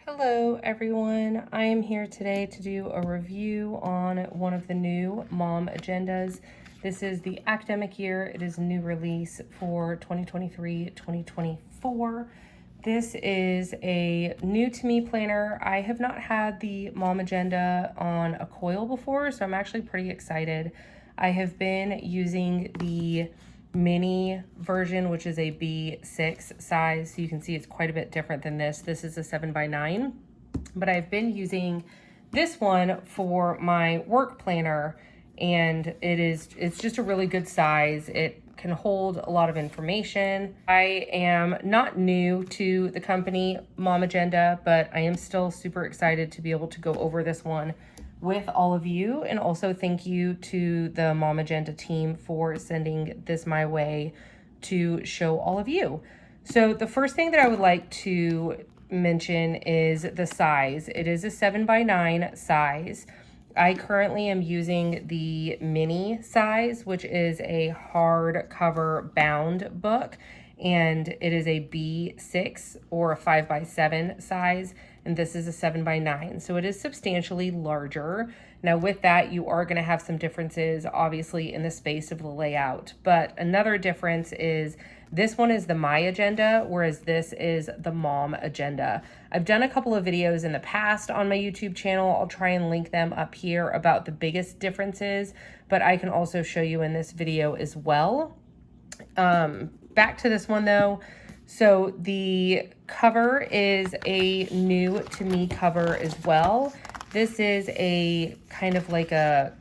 Hello everyone, I am here today to do a review on one of the new mom agendas. This is the academic year. It is a new release for 2023-2024. This is a new to me planner. I have not had the mom agenda on a coil before, so I'm actually pretty excited. I have been using the mini version, which is a B6 size. So you can see it's quite a bit different than this. This is a 7x9, but I've been using this one for my work planner, and it's just a really good size. It can hold a lot of information. I am not new to the company MomAgenda, but I am still super excited to be able to go over this one with all of you. And also thank you to the MomAgenda team for sending this my way to show all of you. So the first thing that I would like to mention is the size. It is a 7x9 size. I currently am using the mini size, which is a hardcover bound book, and it is a B6 or a 5x7 size, and this is a 7x9, so it is substantially larger. Now with that, you are going to have some differences, obviously, in the space of the layout, but another difference is this one is the My Agenda, whereas this is the Mom Agenda. I've done a couple of videos in the past on my YouTube channel. I'll try and link them up here about the biggest differences, but I can also show you in this video as well. Back to this one though. So the cover is a new to me cover as well. This is a kind of like a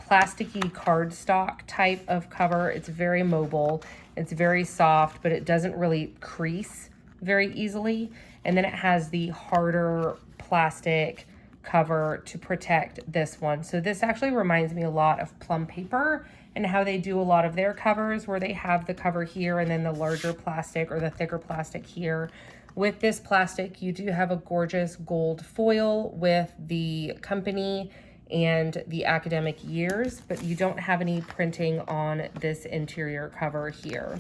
plasticky cardstock type of cover. It's very mobile. It's very soft, but it doesn't really crease very easily. And then it has the harder plastic cover to protect this one. So this actually reminds me a lot of Plum Paper and how they do a lot of their covers, where they have the cover here and then the larger plastic or the thicker plastic here. With this plastic, you do have a gorgeous gold foil with the company and the academic years, but you don't have any printing on this interior cover here.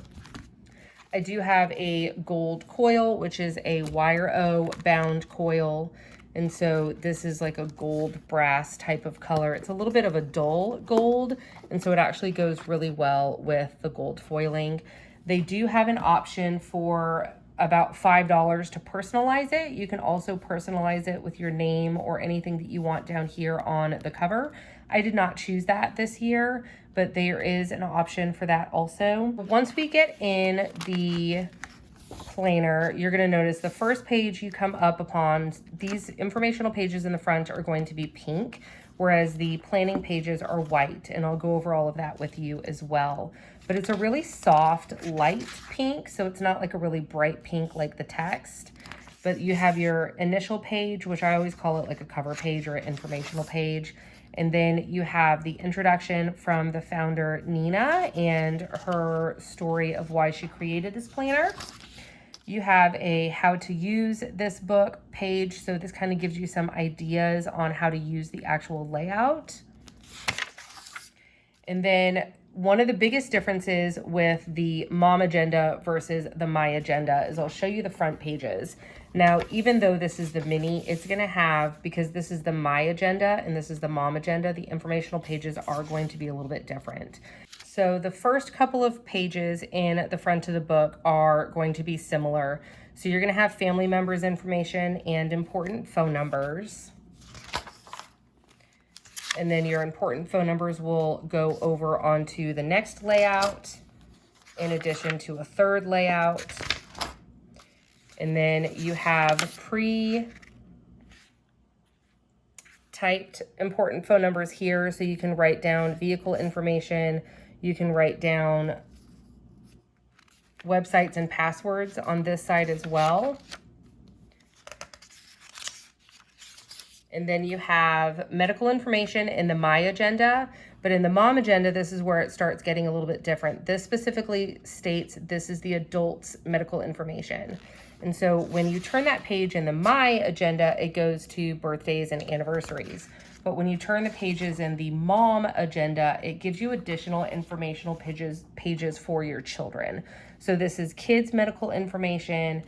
I do have a gold coil, which is a wire O bound coil. And so this is like a gold brass type of color. It's a little bit of a dull gold, and so it actually goes really well with the gold foiling. They do have an option for about $5 to personalize it. You can also personalize it with your name or anything that you want down here on the cover. I did not choose that this year, but there is an option for that also. Once we get in the planner, you're going to notice the first page you come up upon, these informational pages in the front are going to be pink, whereas the planning pages are white, and I'll go over all of that with you as well. But it's a really soft, light pink, so it's not like a really bright pink like the text. But you have your initial page, which I always call it like a cover page or an informational page. And then you have the introduction from the founder, Nina, and her story of why she created this planner. You have a how to use this book page, so this kind of gives you some ideas on how to use the actual layout. And then one of the biggest differences with the Mom Agenda versus the My Agenda is I'll show you the front pages. Now, even though this is the mini, it's going to have, because this is the My Agenda and this is the Mom Agenda, the informational pages are going to be a little bit different. So the first couple of pages in the front of the book are going to be similar. So you're going to have family members' information and important phone numbers. And then your important phone numbers will go over onto the next layout, in addition to a third layout. And then you have pre-typed important phone numbers here, so you can write down vehicle information. You can write down websites and passwords on this side as well. And then you have medical information in the My Agenda, but in the Mom Agenda, this is where it starts getting a little bit different. This specifically states this is the adult's medical information. And so when you turn that page in the My Agenda, it goes to birthdays and anniversaries. But when you turn the pages in the Mom Agenda, it gives you additional informational pages for your children. So this is kids' medical information.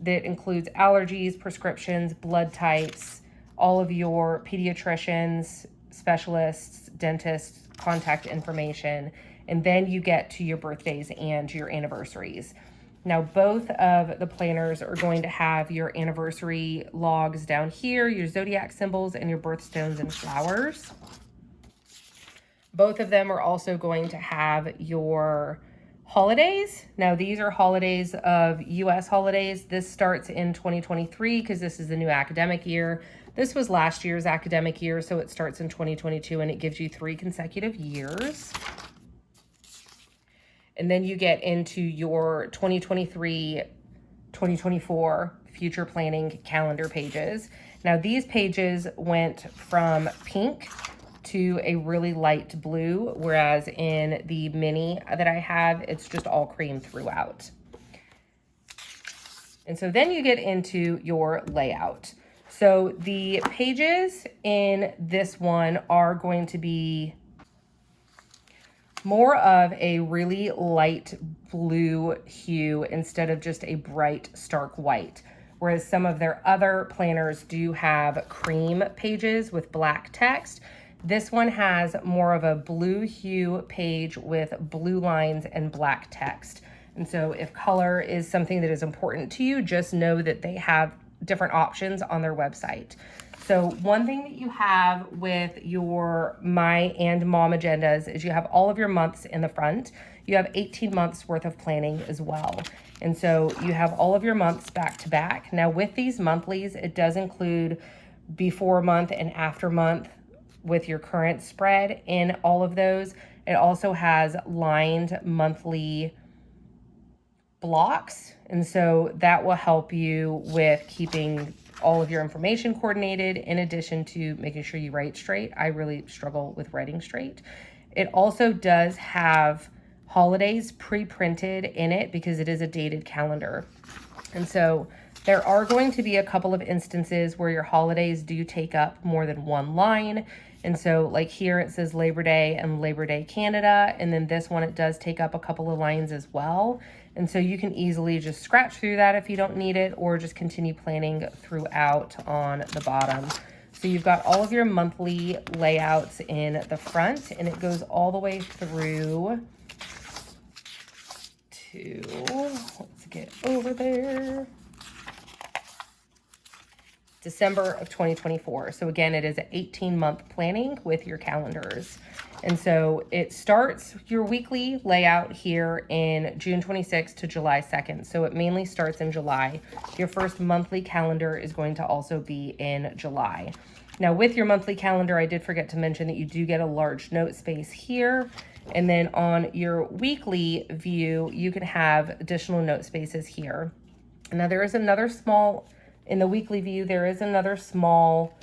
that includes allergies, prescriptions, blood types, all of your pediatricians, specialists, dentists, contact information, and then you get to your birthdays and your anniversaries. Now, both of the planners are going to have your anniversary logs down here, your zodiac symbols, and your birthstones and flowers. Both of them are also going to have your holidays. Now, these are holidays of US holidays. This starts in 2023 because this is the new academic year. This was last year's academic year, so it starts in 2022 and it gives you 3 consecutive years. And then you get into your 2023, 2024 future planning calendar pages. Now, these pages went from pink to a really light blue, whereas in the mini that I have, it's just all cream throughout. And so then you get into your layout. So the pages in this one are going to be more of a really light blue hue instead of just a bright stark white. Whereas some of their other planners do have cream pages with black text. This one has more of a blue hue page with blue lines and black text. And so if color is something that is important to you, just know that they have different options on their website. So one thing that you have with your My and Mom agendas is you have all of your months in the front. You have 18 months worth of planning as well. And so you have all of your months back to back. Now with these monthlies, it does include before month and after month with your current spread in all of those. It also has lined monthly blocks. And so that will help you with keeping all of your information coordinated in addition to making sure you write straight. I really struggle with writing straight. It also does have holidays pre-printed in it because it is a dated calendar. And so there are going to be a couple of instances where your holidays do take up more than one line. And so like here it says Labor Day and Labor Day Canada. And then this one, it does take up a couple of lines as well. And so you can easily just scratch through that if you don't need it, or just continue planning throughout on the bottom. So you've got all of your monthly layouts in the front, and it goes all the way through to, let's get over there, December of 2024. So again, it is an 18-month planning with your calendars. And so it starts your weekly layout here in June 26th to July 2nd. So it mainly starts in July. Your first monthly calendar is going to also be in July. Now with your monthly calendar, I did forget to mention that you do get a large note space here. And then on your weekly view, you can have additional note spaces here. Now there is another small, in the weekly view, there is another small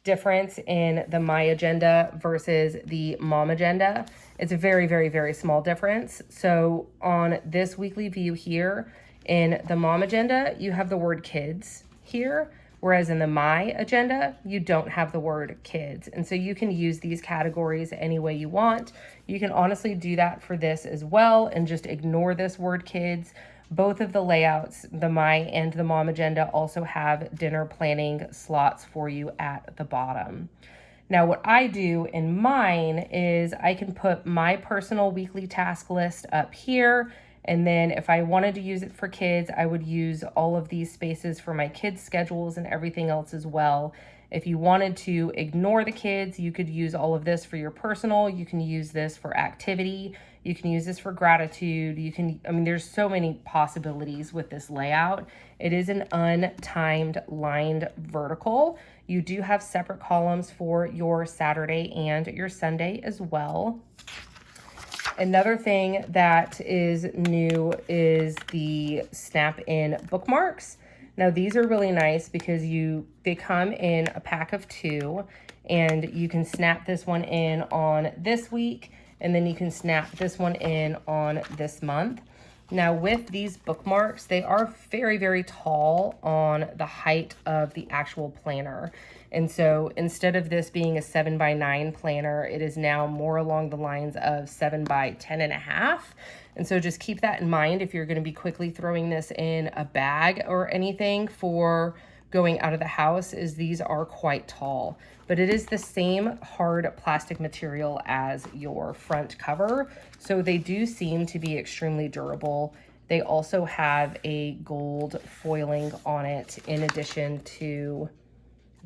difference in the My Agenda versus the Mom Agenda. It's a very, very, very small difference. So on this weekly view here, in the Mom Agenda, you have the word kids here, whereas in the My Agenda, you don't have the word kids. And so you can use these categories any way you want. You can honestly do that for this as well and just ignore this word kids. Both of the layouts, the My and the Mom Agenda, also have dinner planning slots for you at the bottom. Now, what I do in mine is I can put my personal weekly task list up here. And then if I wanted to use it for kids, I would use all of these spaces for my kids' schedules and everything else as well. If you wanted to ignore the kids, you could use all of this for your personal. You can use this for activity. You can use this for gratitude. You can, I mean, there's so many possibilities with this layout. It is an untimed lined vertical. You do have separate columns for your Saturday and your Sunday as well. Another thing that is new is the snap-in bookmarks. Now these are really nice because they come in a pack of 2, and you can snap this one in on this week, and then you can snap this one in on this month. Now with these bookmarks, they are very, very tall on the height of the actual planner. And so instead of this being a 7x9 planner, it is now more along the lines of 7x10.5. And so just keep that in mind if you're going to be quickly throwing this in a bag or anything for going out of the house, is these are quite tall. But it is the same hard plastic material as your front cover, so they do seem to be extremely durable. They also have a gold foiling on it in addition to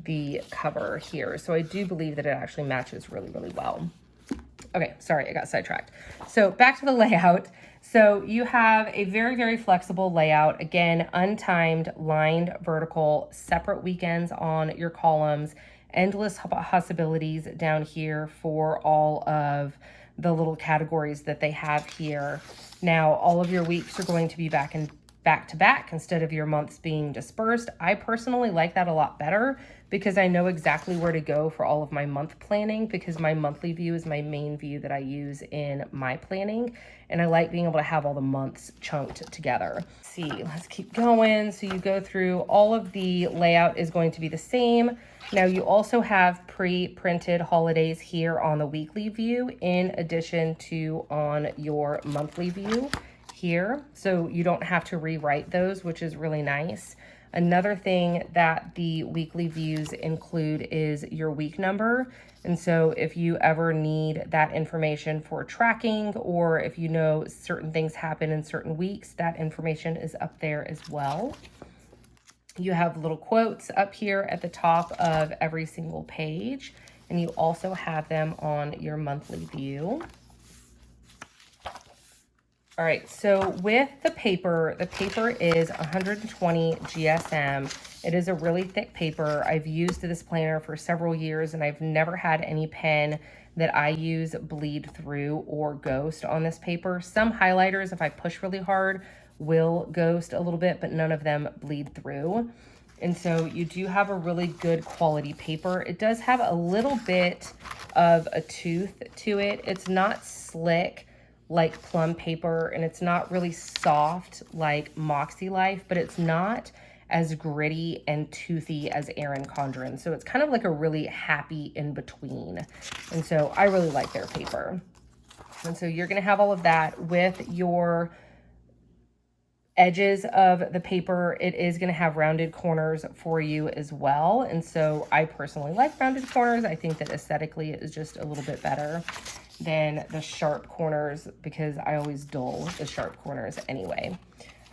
the cover here. So I do believe that it actually matches really, really well. Okay, sorry, I got sidetracked. So back to the layout. So you have a very, very flexible layout. Again, untimed, lined, vertical, separate weekends on your columns, endless possibilities down here for all of the little categories that they have here. Now, all of your weeks are going to be back to back instead of your months being dispersed. I personally like that a lot better because I know exactly where to go for all of my month planning, because my monthly view is my main view that I use in my planning. And I like being able to have all the months chunked together. Let's see, let's keep going. So you go through, all of the layout is going to be the same. Now you also have pre-printed holidays here on the weekly view in addition to on your monthly view here. So you don't have to rewrite those, which is really nice. Another thing that the weekly views include is your week number. And so if you ever need that information for tracking, or if you know certain things happen in certain weeks, that information is up there as well. You have little quotes up here at the top of every single page, and you also have them on your monthly view. All right, so with the paper is 120 GSM. It is a really thick paper. I've used this planner for several years and I've never had any pen that I use bleed through or ghost on this paper. Some highlighters, if I push really hard, will ghost a little bit, but none of them bleed through. And so you do have a really good quality paper. It does have a little bit of a tooth to it. It's not slick like plum paper, and it's not really soft like Moxie Life, but it's not as gritty and toothy as Erin Condren. So it's kind of like a really happy in between. And so I really like their paper. And so you're gonna have all of that with your edges of the paper. It is going to have rounded corners for you as well. And so I personally like rounded corners. I think that aesthetically it is just a little bit better than the sharp corners, because I always dull the sharp corners anyway.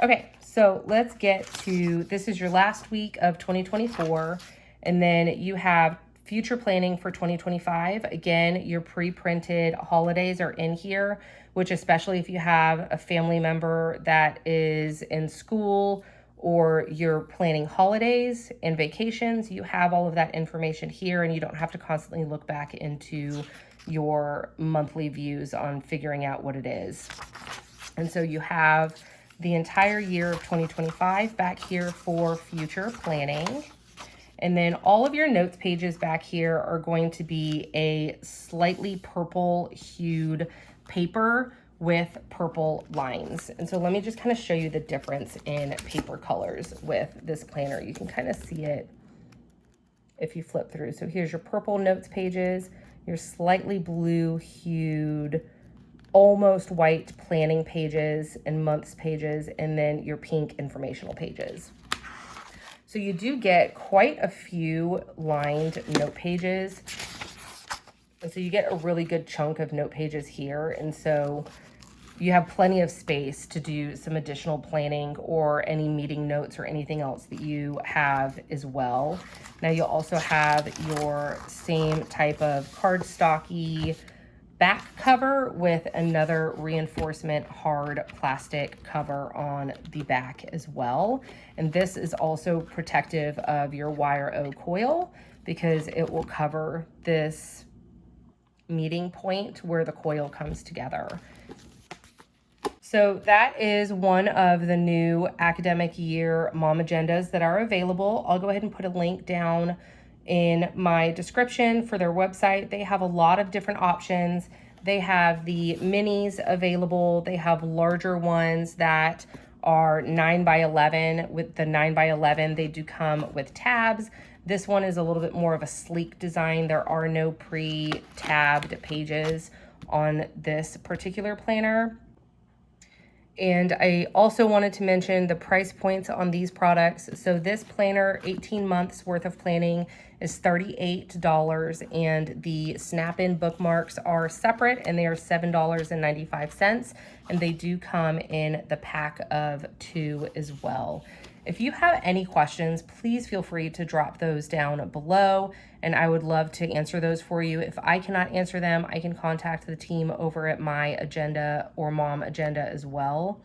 Okay, so let's get to, this is your last week of 2024. And then you have future planning for 2025. Again, your pre-printed holidays are in here, which, especially if you have a family member that is in school or you're planning holidays and vacations, you have all of that information here, and you don't have to constantly look back into your monthly views on figuring out what it is. And so you have the entire year of 2025 back here for future planning. And then all of your notes pages back here are going to be a slightly purple hued paper with purple lines. And so let me just kind of show you the difference in paper colors with this planner. You can kind of see it if you flip through. So here's your purple notes pages, your slightly blue hued, almost white planning pages and months pages, and then your pink informational pages. So you do get quite a few lined note pages. And so you get a really good chunk of note pages here. And so you have plenty of space to do some additional planning or any meeting notes or anything else that you have as well. Now you'll also have your same type of cardstocky back cover with another reinforcement hard plastic cover on the back as well. And this is also protective of your wire O coil, because it will cover this meeting point where the coil comes together. So that is one of the new academic year mom agendas that are available. I'll go ahead and put a link down in my description for their website. They have a lot of different options. They have the minis available. They have larger ones that are 9x11. With the 9x11, they do come with tabs. This one is a little bit more of a sleek design. There are no pre-tabbed pages on this particular planner. And I also wanted to mention the price points on these products. So this planner, 18 months worth of planning, is $38, and the snap-in bookmarks are separate and they are $7.95, and they do come in the pack of 2 as well. If you have any questions, please feel free to drop those down below, and I would love to answer those for you. If I cannot answer them, I can contact the team over at MyAgenda or MomAgenda as well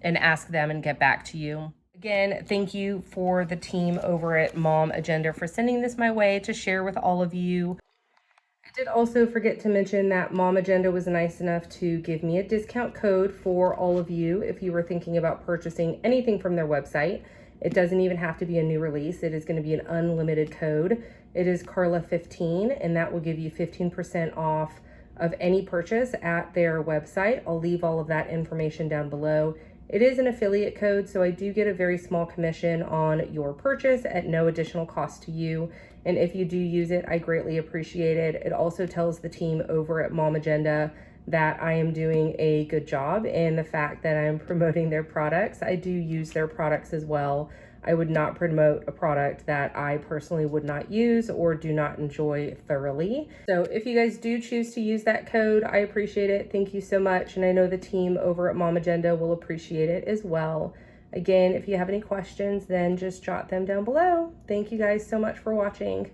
and ask them and get back to you. Again, thank you for the team over at MomAgenda for sending this my way to share with all of you. I did also forget to mention that MomAgenda was nice enough to give me a discount code for all of you if you were thinking about purchasing anything from their website. It doesn't even have to be a new release. It is going to be an unlimited code. It is Carla15, and that will give you 15% off of any purchase at their website. I'll leave all of that information down below. It is an affiliate code, so I do get a very small commission on your purchase at no additional cost to you. And if you do use it, I greatly appreciate it. It also tells the team over at MomAgenda that I am doing a good job, and the fact that I'm promoting their products. I do use their products as well. I would not promote a product that I personally would not use or do not enjoy thoroughly. So if you guys do choose to use that code, I appreciate it. Thank you so much. And I know the team over at MomAgenda will appreciate it as well. Again, if you have any questions, then just jot them down below. Thank you guys so much for watching.